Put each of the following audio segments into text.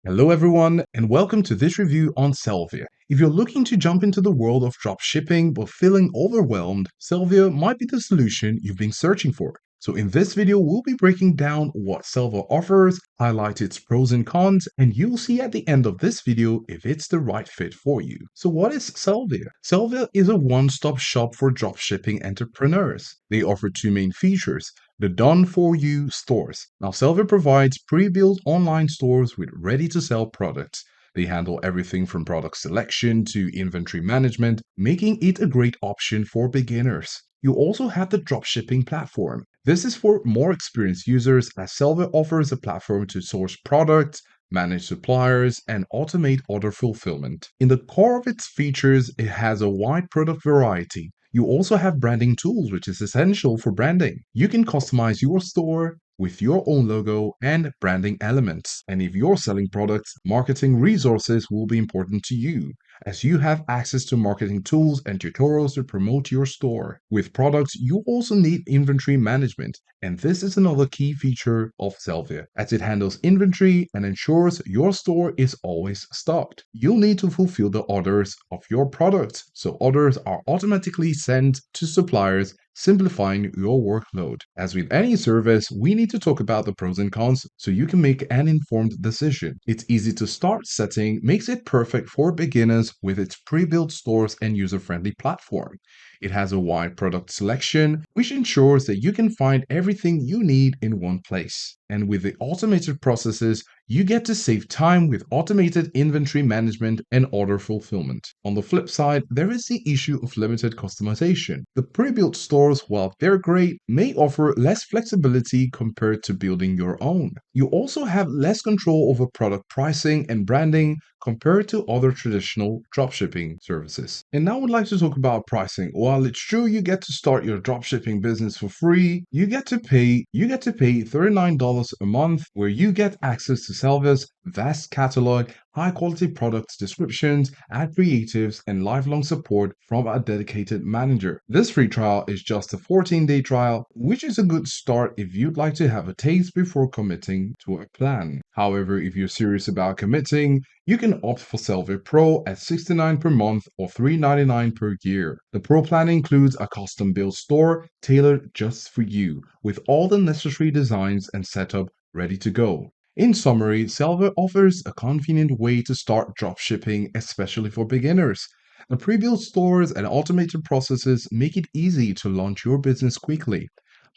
Hello everyone, and welcome to this review on Sellvia. If you're looking to jump into the world of dropshipping but feeling overwhelmed, Sellvia might be the solution you've been searching for. So in this video, we'll be breaking down what Sellvia offers, highlight its pros and cons, and you'll see at the end of this video if it's the right fit for you. So what is Sellvia? Sellvia is a one-stop shop for dropshipping entrepreneurs. They offer two main features: the done-for-you stores. Now, Sellvia provides pre-built online stores with ready-to-sell products. They handle everything from product selection to inventory management, making it a great option for beginners. You also have the dropshipping platform. This is for more experienced users, as Sellvia offers a platform to source products, manage suppliers, and automate order fulfillment. In the core of its features, it has a wide product variety. You also have branding tools, which is essential for branding. You can customize your store with your own logo and branding elements. And if you're selling products, marketing resources will be important to you, as you have access to marketing tools and tutorials to promote your store. With products, you also need inventory management, and this is another key feature of Sellvia, as it handles inventory and ensures your store is always stocked. You'll need to fulfill the orders of your products, so orders are automatically sent to suppliers, simplifying your workload. As with any service, we need to talk about the pros and cons so you can make an informed decision. It's easy to start setting, makes it perfect for beginners with its pre-built stores and user-friendly platform. It has a wide product selection, which ensures that you can find everything you need in one place. And with the automated processes, you get to save time with automated inventory management and order fulfillment. On the flip side, there is the issue of limited customization. The pre-built stores, while they're great, may offer less flexibility compared to building your own. You also have less control over product pricing and branding compared to other traditional dropshipping services. And now I'd like to talk about pricing. While it's true you get to start your dropshipping business for free, you get to pay $39 a month, where you get access to Sellvia's vast catalog, high quality products descriptions, ad creatives, and lifelong support from a dedicated manager. This free trial is just a 14-day trial, which is a good start if you'd like to have a taste before committing to a plan. However, if you're serious about committing, you can opt for Sellvia Pro at $69 per month or $3.99 per year. The Pro plan includes a custom built store tailored just for you, with all the necessary designs and setup ready to go. In summary, Sellvia offers a convenient way to start dropshipping, especially for beginners. The pre-built stores and automated processes make it easy to launch your business quickly.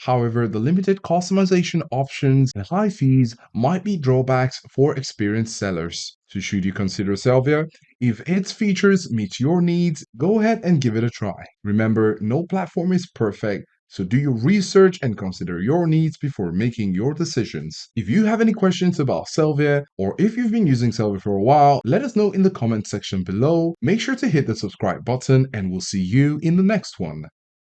However, the limited customization options and high fees might be drawbacks for experienced sellers. So should you consider Sellvia? If its features meet your needs, go ahead and give it a try. Remember, no platform is perfect, so do your research and consider your needs before making your decisions. If you have any questions about Sellvia, or if you've been using Sellvia for a while, let us know in the comment section below. Make sure to hit the subscribe button, and we'll see you in the next one.